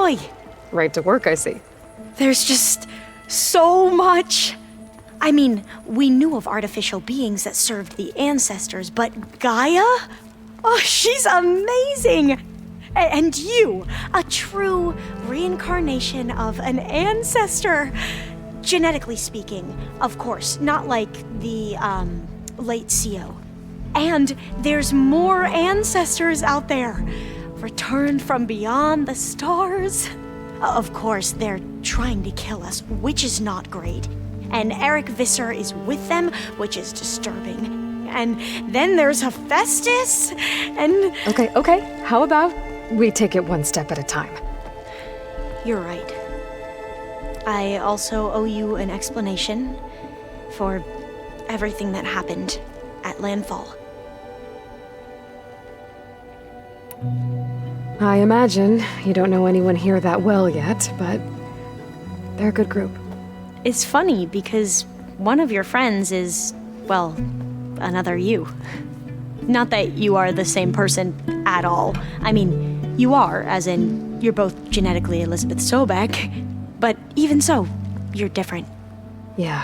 Enjoy! Right to work, I see. There's just so much. I mean, we knew of artificial beings that served the ancestors, but Gaia? Oh, she's amazing! And you, a true reincarnation of an ancestor. Genetically speaking, of course, not like the, late CO. And there's more ancestors out there, returned from beyond the stars. Of course, they're trying to kill us, which is not great. And Eric Visser is with them, which is disturbing. And then there's Hephaestus, and... Okay, how about we take it one step at a time? You're right. I also owe you an explanation for everything that happened at Landfall. I imagine you don't know anyone here that well yet, but they're a good group. It's funny because one of your friends is, well, another you. Not that you are the same person at all. I mean, you are, as in, you're both genetically Elizabeth Sobek, but even so, you're different. Yeah,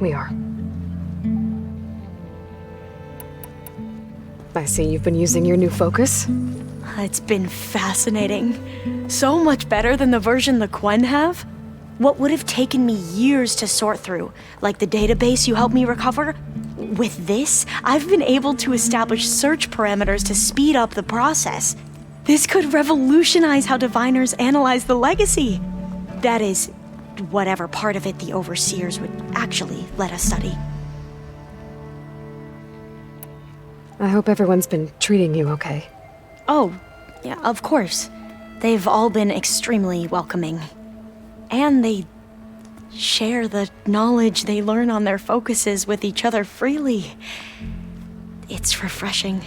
we are. I see you've been using your new focus. It's been fascinating. So much better than the version the Quen have. What would have taken me years to sort through, like the database you helped me recover, with this, I've been able to establish search parameters to speed up the process. This could revolutionize how diviners analyze the legacy. That is, whatever part of it the overseers would actually let us study. I hope everyone's been treating you okay. Oh, yeah, of course. They've all been extremely welcoming. And they share the knowledge they learn on their focuses with each other freely. It's refreshing.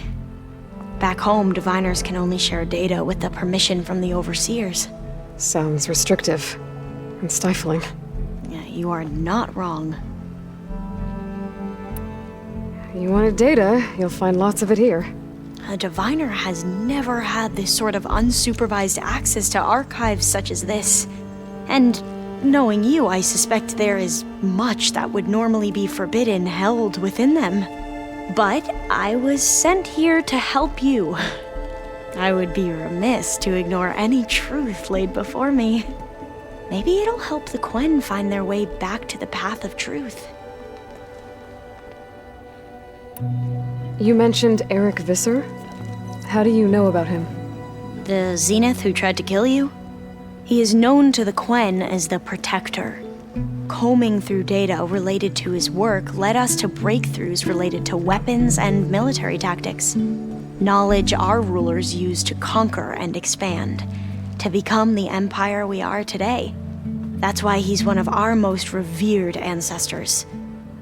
Back home, diviners can only share data with the permission from the overseers. Sounds restrictive and stifling. Yeah, you are not wrong. You wanted data, you'll find lots of it here. A diviner has never had this sort of unsupervised access to archives such as this. And knowing you, I suspect there is much that would normally be forbidden held within them. But I was sent here to help you. I would be remiss to ignore any truth laid before me. Maybe it'll help the Quen find their way back to the path of truth. You mentioned Eric Visser? How do you know about him? The Zenith who tried to kill you? He is known to the Quen as the Protector. Combing through data related to his work led us to breakthroughs related to weapons and military tactics. Knowledge our rulers used to conquer and expand, to become the empire we are today. That's why he's one of our most revered ancestors.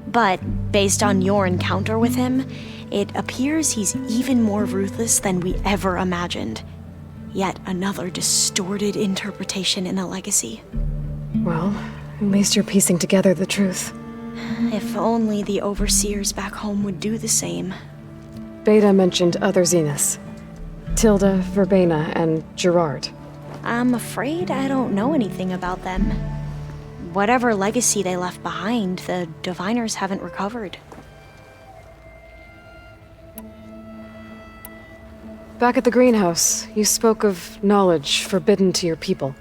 But based on your encounter with him, it appears he's even more ruthless than we ever imagined. Yet another distorted interpretation in the legacy. Well, at least you're piecing together the truth. If only the overseers back home would do the same. Beta mentioned other Zeniths. Tilda, Verbena, and Gerard. I'm afraid I don't know anything about them. Whatever legacy they left behind, the diviners haven't recovered. Back at the greenhouse, you spoke of knowledge forbidden to your people.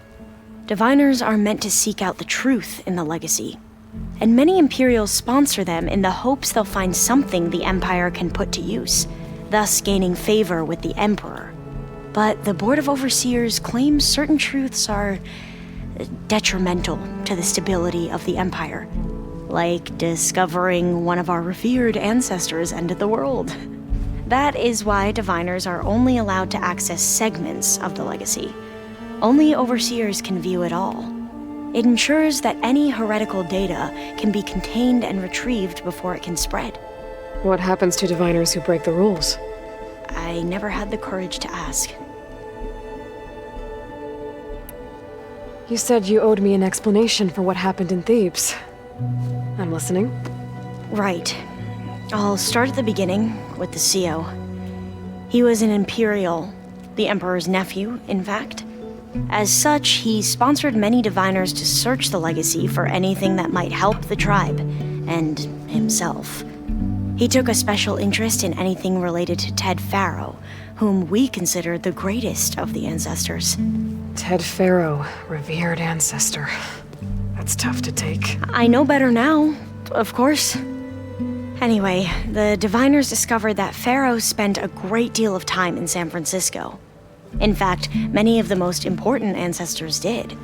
Diviners are meant to seek out the truth in the legacy, and many Imperials sponsor them in the hopes they'll find something the Empire can put to use, thus gaining favor with the Emperor. But the Board of Overseers claims certain truths are detrimental to the stability of the Empire, like discovering one of our revered ancestors ended the world. That is why diviners are only allowed to access segments of the legacy. Only overseers can view it all. It ensures that any heretical data can be contained and retrieved before it can spread. What happens to diviners who break the rules? I never had the courage to ask. You said you owed me an explanation for what happened in Thebes. I'm listening. Right. I'll start at the beginning, with the CO. He was an Imperial, the Emperor's nephew, in fact. As such, he sponsored many diviners to search the legacy for anything that might help the tribe, and himself. He took a special interest in anything related to Ted Pharaoh, whom we considered the greatest of the ancestors. Ted Pharaoh, revered ancestor. That's tough to take. I know better now, of course. Anyway, the diviners discovered that Pharaoh spent a great deal of time in San Francisco. In fact, many of the most important ancestors did.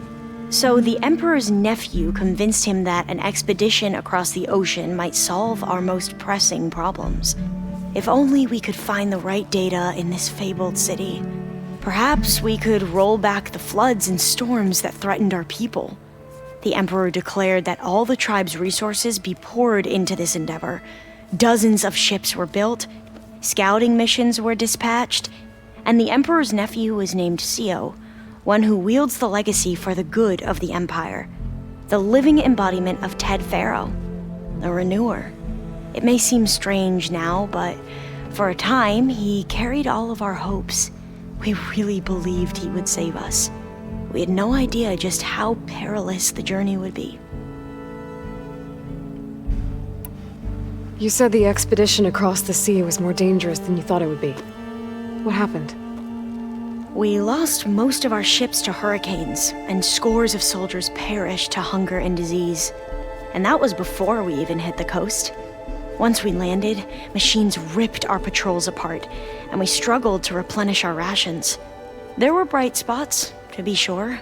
So the Emperor's nephew convinced him that an expedition across the ocean might solve our most pressing problems. If only we could find the right data in this fabled city. Perhaps we could roll back the floods and storms that threatened our people. The Emperor declared that all the tribe's resources be poured into this endeavor. Dozens of ships were built, scouting missions were dispatched, and the Emperor's nephew was named Sio, one who wields the legacy for the good of the Empire. The living embodiment of Ted Pharaoh, the Renewer. It may seem strange now, but for a time, he carried all of our hopes. We really believed he would save us. We had no idea just how perilous the journey would be. You said the expedition across the sea was more dangerous than you thought it would be. What happened? We lost most of our ships to hurricanes, and scores of soldiers perished to hunger and disease. And that was before we even hit the coast. Once we landed, machines ripped our patrols apart, and we struggled to replenish our rations. There were bright spots, to be sure.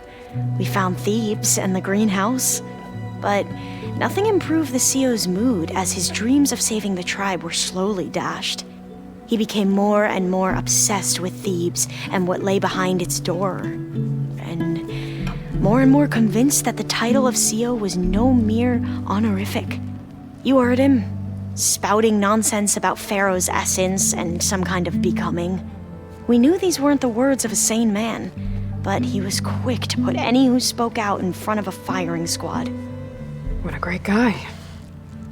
We found Thebes and the greenhouse. But nothing improved the CEO's mood as his dreams of saving the tribe were slowly dashed. He became more and more obsessed with Thebes and what lay behind its door. And more convinced that the title of CEO was no mere honorific. You heard him, spouting nonsense about Pharaoh's essence and some kind of becoming. We knew these weren't the words of a sane man, but he was quick to put any who spoke out in front of a firing squad. What a great guy.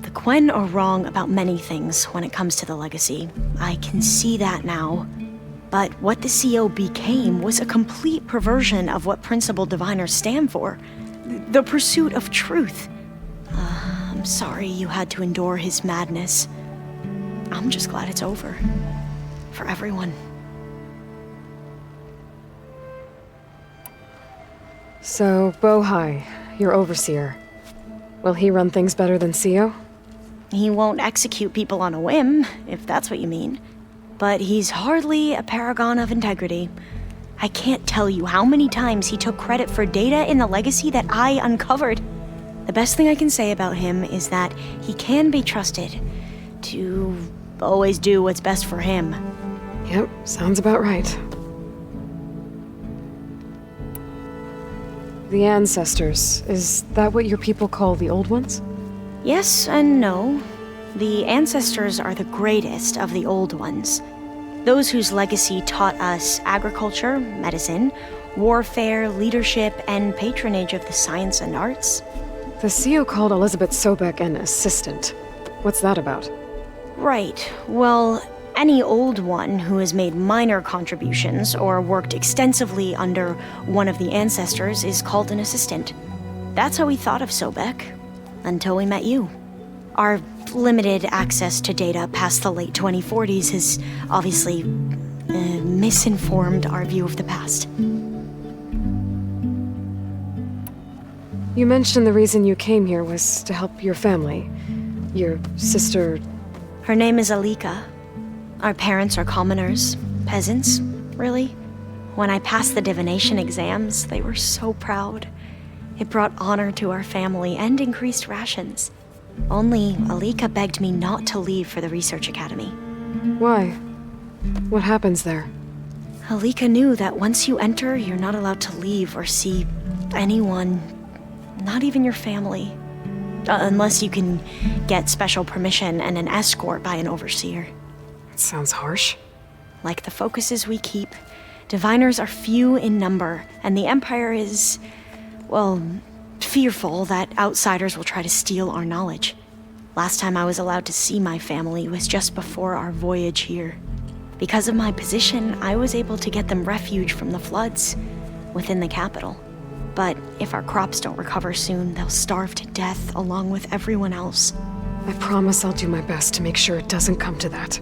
The Quen are wrong about many things when it comes to the legacy. I can see that now. But what the CO became was a complete perversion of what principal diviners stand for. The pursuit of truth. I'm sorry you had to endure his madness. I'm just glad it's over. For everyone. So, Bohai, your overseer. Will he run things better than CEO? He won't execute people on a whim, if that's what you mean. But he's hardly a paragon of integrity. I can't tell you how many times he took credit for data in the legacy that I uncovered. The best thing I can say about him is that he can be trusted to always do what's best for him. Yep, sounds about right. The ancestors, is that what your people call the old ones? Yes and no. The ancestors are the greatest of the old ones. Those whose legacy taught us agriculture, medicine, warfare, leadership, and patronage of the science and arts. The CEO called Elizabeth Sobek an assistant. What's that about? Right. Well, any old one who has made minor contributions or worked extensively under one of the ancestors is called an assistant. That's how we thought of Sobek, until we met you. Our limited access to data past the late 2040s has obviously misinformed our view of the past. You mentioned the reason you came here was to help your family. Your sister... Her name is Alika. Our parents are commoners, peasants, really. When I passed the divination exams, they were so proud. It brought honor to our family and increased rations. Only Alika begged me not to leave for the research academy. Why? What happens there? Alika knew that once you enter, you're not allowed to leave or see anyone, not even your family. Unless you can get special permission and an escort by an overseer. That sounds harsh. Like the focuses we keep, diviners are few in number, and the Empire is, well, fearful that outsiders will try to steal our knowledge. Last time I was allowed to see my family was just before our voyage here. Because of my position, I was able to get them refuge from the floods. within the capital. But if our crops don't recover soon, they'll starve to death along with everyone else. I promise I'll do my best to make sure it doesn't come to that.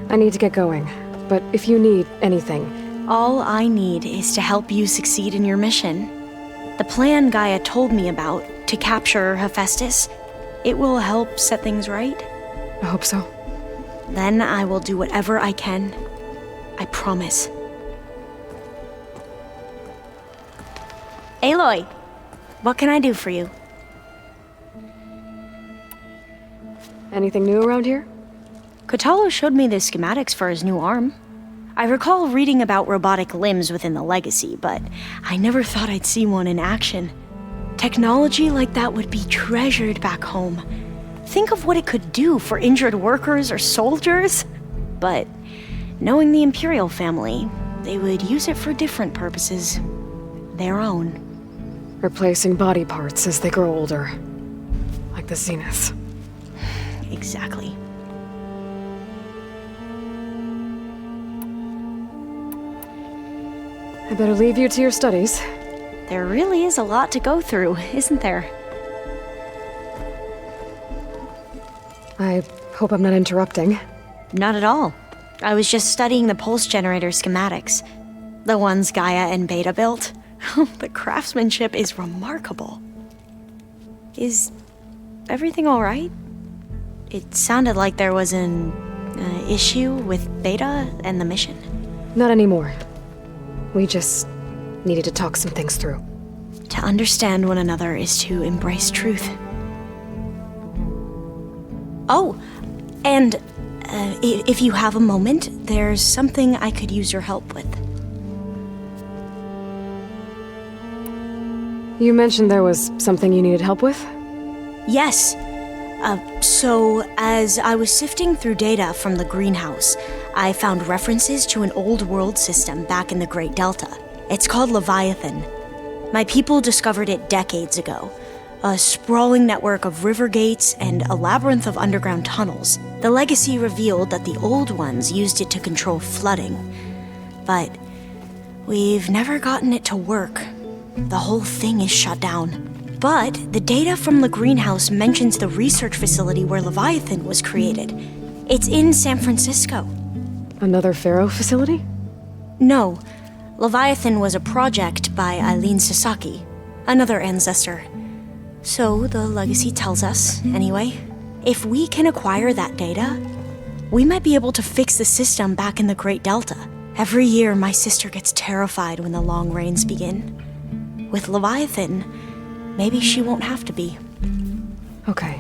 I need to get going, but if you need anything... All I need is to help you succeed in your mission. The plan Gaia told me about, to capture Hephaestus, it will help set things right. I hope so. Then I will do whatever I can. I promise. Aloy, what can I do for you? Anything new around here? Kotalo showed me the schematics for his new arm. I recall reading about robotic limbs within the Legacy, but I never thought I'd see one in action. Technology like that would be treasured back home. Think of what it could do for injured workers or soldiers. But knowing the Imperial family, they would use it for different purposes. Their own. Replacing body parts as they grow older. Like the zenith. Exactly. I better leave you to your studies. There really is a lot to go through, isn't there? I hope I'm not interrupting. Not at all. I was just studying the pulse generator schematics. The ones Gaia and Beta built. The craftsmanship is remarkable. Is everything all right? It sounded like there was an issue with Beta and the mission. Not anymore. We just needed to talk some things through. To understand one another is to embrace truth. Oh, and if you have a moment, there's something I could use your help with. You mentioned there was something you needed help with? Yes. So, as I was sifting through data from the greenhouse, I found references to an old world system back in the Great Delta. It's called Leviathan. My people discovered it decades ago. A sprawling network of river gates and a labyrinth of underground tunnels. The Legacy revealed that the old ones used it to control flooding. But we've never gotten it to work. The whole thing is shut down. But the data from the greenhouse mentions the research facility where Leviathan was created. It's in San Francisco. Another Pharaoh facility? No. Leviathan was a project by Eileen Sasaki, another ancestor. So the Legacy tells us, anyway. If we can acquire that data, we might be able to fix the system back in the Great Delta. Every year, my sister gets terrified when the long rains begin. With Leviathan, maybe she won't have to be. Okay.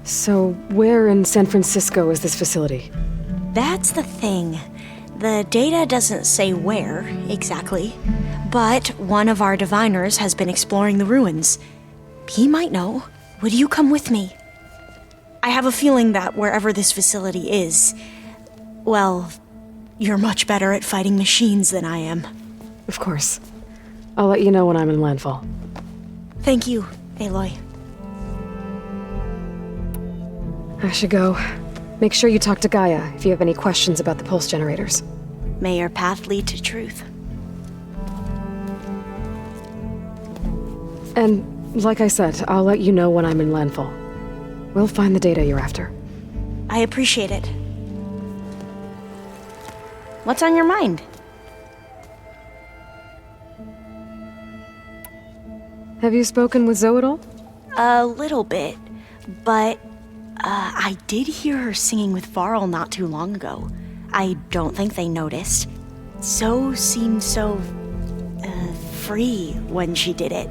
So, where in San Francisco is this facility? That's the thing. The data doesn't say where, exactly. But one of our diviners has been exploring the ruins. He might know. Would you come with me? I have a feeling that wherever this facility is, well, you're much better at fighting machines than I am. Of course. I'll let you know when I'm in landfall. Thank you, Aloy. I should go. Make sure you talk to Gaia if you have any questions about the pulse generators. May your path lead to truth. And, like I said, I'll let you know when I'm in landfall. We'll find the data you're after. I appreciate it. What's on your mind? Have you spoken with Zoe at all? A little bit, but I did hear her singing with Varl not too long ago. I don't think they noticed. Zoe seemed so free when she did it.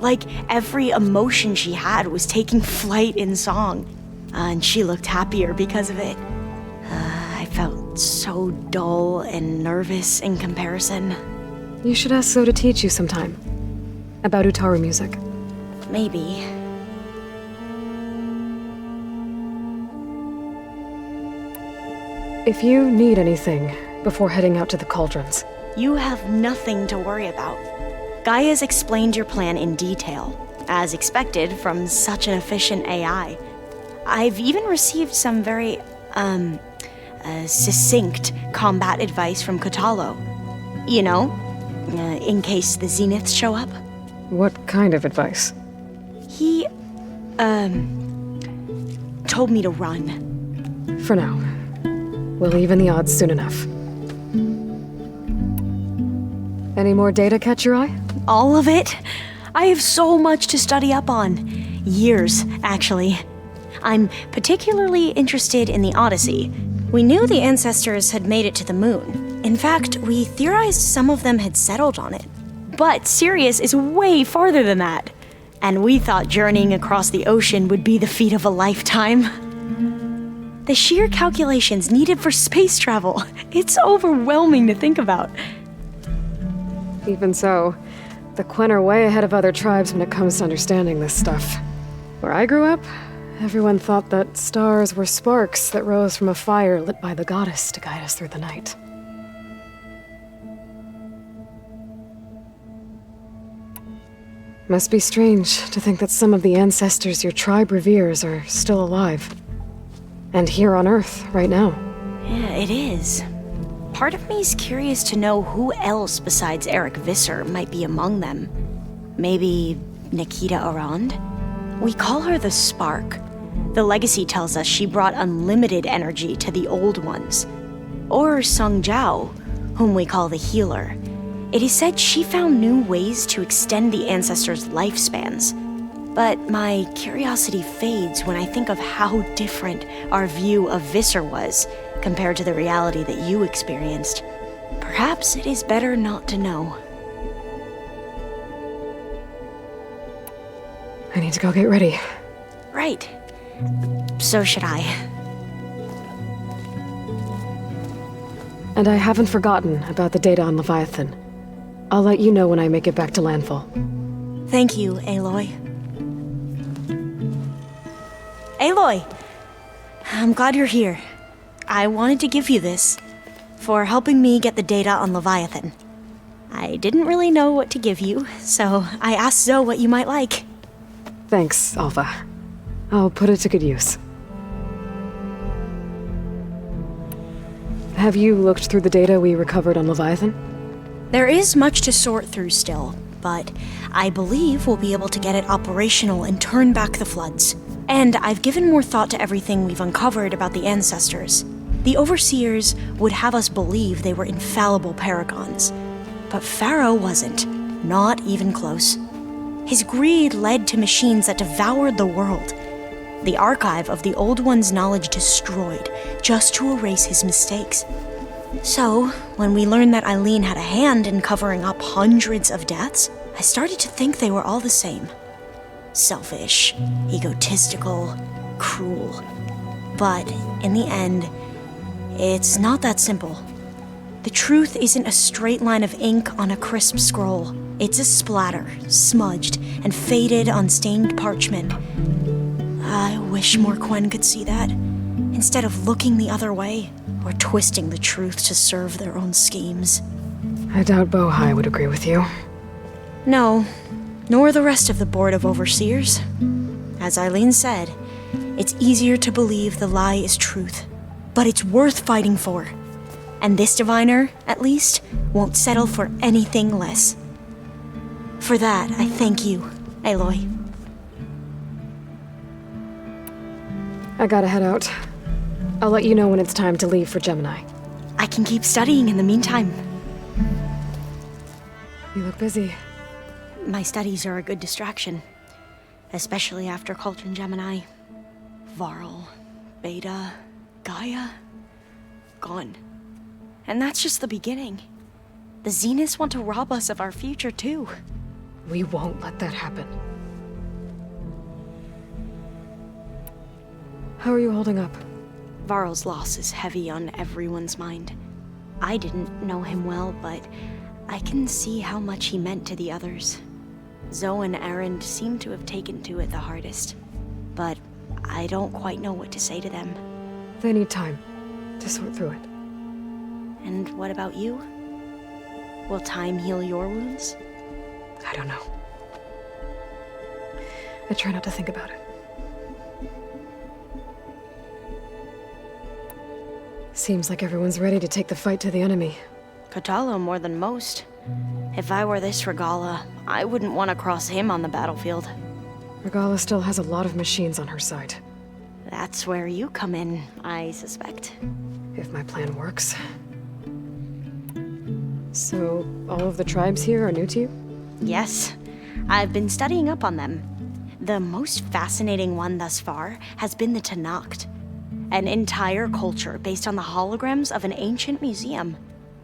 Like every emotion she had was taking flight in song. And she looked happier because of it. I felt so dull and nervous in comparison. You should ask Zoe to teach you sometime. About Utaru music. Maybe. If you need anything before heading out to the cauldrons. You have nothing to worry about. Gaia's explained your plan in detail, as expected from such an efficient AI. I've even received some very succinct combat advice from Katalo. You know, in case the zeniths show up. What kind of advice? He, told me to run. For now. We'll even the odds soon enough. Any more data catch your eye? All of it? I have so much to study up on. Years, actually. I'm particularly interested in the Odyssey. We knew the ancestors had made it to the moon. In fact, we theorized some of them had settled on it. But Sirius is way farther than that. And we thought journeying across the ocean would be the feat of a lifetime. The sheer calculations needed for space travel, it's overwhelming to think about. Even so, the Quen are way ahead of other tribes when it comes to understanding this stuff. Where I grew up, everyone thought that stars were sparks that rose from a fire lit by the goddess to guide us through the night. Must be strange to think that some of the ancestors your tribe reveres are still alive. And here on Earth, right now. Yeah, it is. Part of me's curious to know who else besides Eric Visser might be among them. Maybe Nikita Arand? We call her the Spark. The legacy tells us she brought unlimited energy to the old ones. Or Sung Jiao, whom we call the Healer. It is said she found new ways to extend the ancestors' lifespans. But my curiosity fades when I think of how different our view of Visser was compared to the reality that you experienced. Perhaps it is better not to know. I need to go get ready. Right. So should I. And I haven't forgotten about the data on Leviathan. I'll let you know when I make it back to landfall. Thank you, Aloy. Aloy! I'm glad you're here. I wanted to give you this for helping me get the data on Leviathan. I didn't really know what to give you, so I asked Zoe what you might like. Thanks, Alva. I'll put it to good use. Have you looked through the data we recovered on Leviathan? There is much to sort through still, but I believe we'll be able to get it operational and turn back the floods. And I've given more thought to everything we've uncovered about the ancestors. The Overseers would have us believe they were infallible paragons. But Pharaoh wasn't. Not even close. His greed led to machines that devoured the world. The archive of the Old One's knowledge destroyed, just to erase his mistakes. So, when we learned that Eileen had a hand in covering up hundreds of deaths, I started to think they were all the same. Selfish, egotistical, cruel. But, in the end, it's not that simple. The truth isn't a straight line of ink on a crisp scroll. It's a splatter, smudged and faded on stained parchment. I wish more Quen could see that, instead of looking the other way, or twisting the truth to serve their own schemes. I doubt Bohai would agree with you. No, nor the rest of the Board of Overseers. As Eileen said, it's easier to believe the lie is truth, but it's worth fighting for. And this diviner, at least, won't settle for anything less. For that, I thank you, Aloy. I gotta head out. I'll let you know when it's time to leave for Gemini. I can keep studying in the meantime. You look busy. My studies are a good distraction, especially after Cauldron Gemini. Varl, Beta, Gaia, gone. And that's just the beginning. The Zeniths want to rob us of our future, too. We won't let that happen. How are you holding up? Varl's loss is heavy on everyone's mind. I didn't know him well, but I can see how much he meant to the others. Zoe and Erend seem to have taken to it the hardest, but I don't quite know what to say to them. They need time to sort through it. And what about you? Will time heal your wounds? I don't know. I try not to think about it. Seems like everyone's ready to take the fight to the enemy. Kotallo more than most. If I were this Regala, I wouldn't want to cross him on the battlefield. Regala still has a lot of machines on her side. That's where you come in, I suspect. If my plan works. So, all of the tribes here are new to you? Yes, I've been studying up on them. The most fascinating one thus far has been the Tenakth, an entire culture based on the holograms of an ancient museum.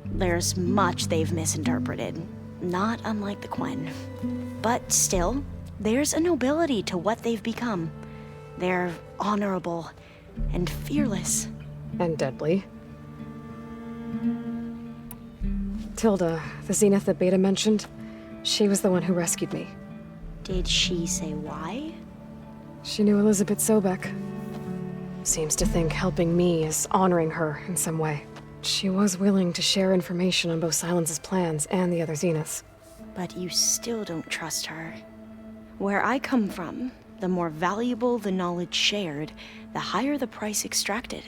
There's much they've misinterpreted, not unlike the Quen. But still, there's a nobility to what they've become. They're honorable and fearless. And deadly. Tilda, the zenith that Beta mentioned, she was the one who rescued me. Did she say why? She knew Elizabeth Sobek. Seems to think helping me is honoring her in some way. She was willing to share information on both Silence's plans and the other zeniths. But you still don't trust her. Where I come from, the more valuable the knowledge shared, the higher the price extracted.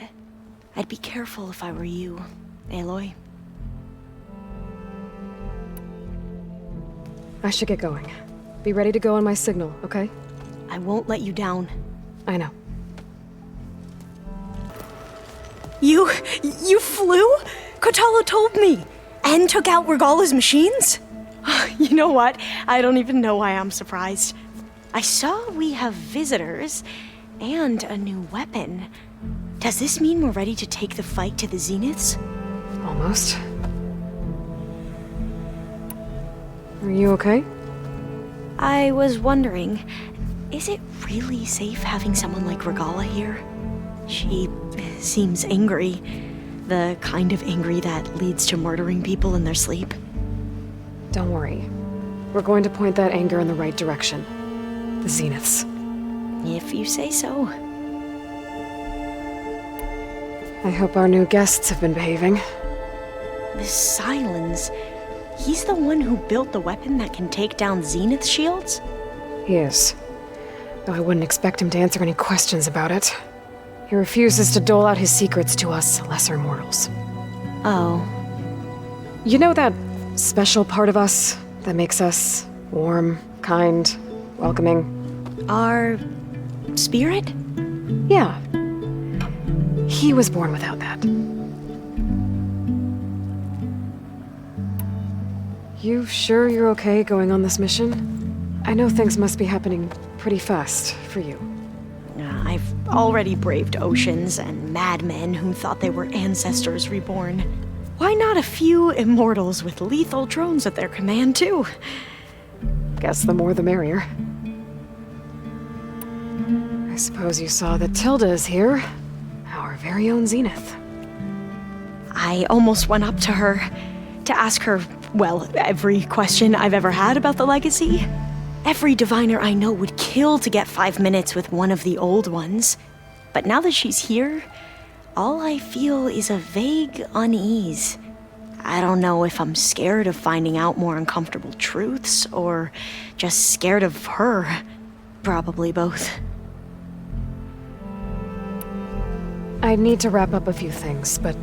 I'd be careful if I were you, Aloy. I should get going. Be ready to go on my signal, okay? I won't let you down. I know. You flew? Kotallo told me! And took out Regala's machines? You know what? I don't even know why I'm surprised. I saw we have visitors and a new weapon. Does this mean we're ready to take the fight to the Zeniths? Almost. Are you okay? I was wondering, is it really safe having someone like Regala here? She seems angry. The kind of angry that leads to murdering people in their sleep. Don't worry. We're going to point that anger in the right direction. The Zeniths. If you say so. I hope our new guests have been behaving. This Silence, he's the one who built the weapon that can take down Zenith shields? He is. Though I wouldn't expect him to answer any questions about it. He refuses to dole out his secrets to us lesser mortals. Oh. You know that special part of us that makes us warm, kind, welcoming? Our spirit? Yeah. He was born without that. You sure you're okay going on this mission? I know things must be happening pretty fast for you. I've already braved oceans and madmen who thought they were ancestors reborn. Why not a few immortals with lethal drones at their command, too? Guess the more the merrier. I suppose you saw that Tilda is here. Our very own Zenith. I almost went up to her to ask her, well, every question I've ever had about the legacy. Every diviner I know would kill to get 5 minutes with one of the old ones. But now that she's here, all I feel is a vague unease. I don't know if I'm scared of finding out more uncomfortable truths, or just scared of her. Probably both. I need to wrap up a few things, but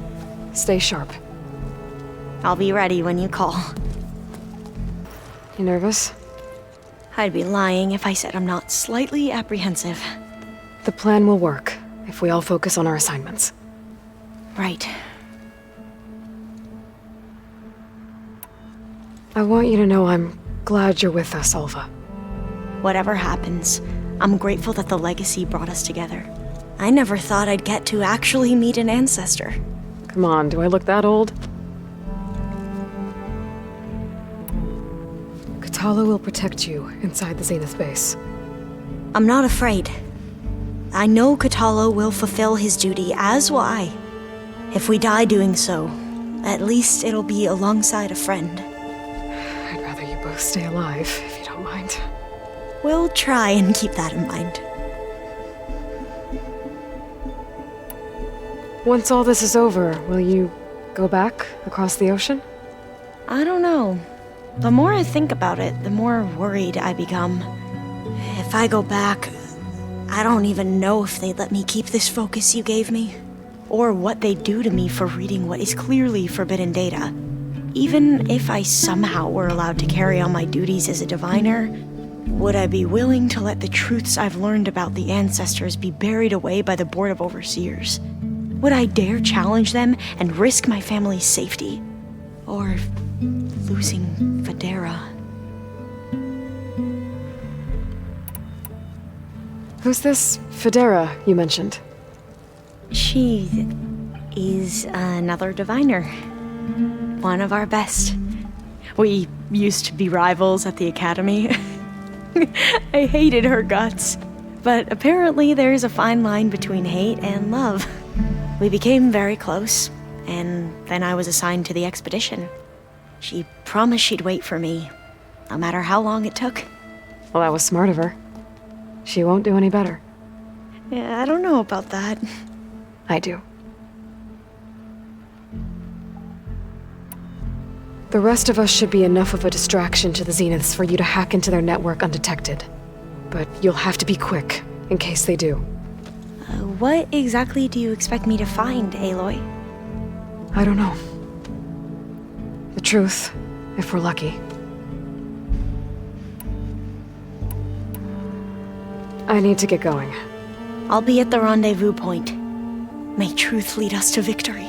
stay sharp. I'll be ready when you call. You nervous? I'd be lying if I said I'm not slightly apprehensive. The plan will work if we all focus on our assignments. Right. I want you to know I'm glad you're with us, Alva. Whatever happens, I'm grateful that the legacy brought us together. I never thought I'd get to actually meet an ancestor. Come on, do I look that old? Kotallo will protect you inside the Zenith base. I'm not afraid. I know Kotallo will fulfill his duty, as will I. If we die doing so, at least it'll be alongside a friend. I'd rather you both stay alive, if you don't mind. We'll try and keep that in mind. Once all this is over, will you go back across the ocean? I don't know. The more I think about it, the more worried I become. If I go back, I don't even know if they'd let me keep this focus you gave me. or what they'd do to me for reading what is clearly forbidden data. Even if I somehow were allowed to carry on my duties as a diviner, would I be willing to let the truths I've learned about the ancestors be buried away by the Board of Overseers? Would I dare challenge them and risk my family's safety? Or losing Federa? Who's this Federa you mentioned? She is another diviner. One of our best. We used to be rivals at the academy. I hated her guts. But apparently there's a fine line between hate and love. We became very close, and then I was assigned to the expedition. She promised she'd wait for me, no matter how long it took. Well, that was smart of her. She won't do any better. Yeah, I don't know about that. I do. The rest of us should be enough of a distraction to the Zeniths for you to hack into their network undetected. But you'll have to be quick, in case they do. What exactly do you expect me to find, Aloy? I don't know. The truth, if we're lucky. I need to get going. I'll be at the rendezvous point. May truth lead us to victory.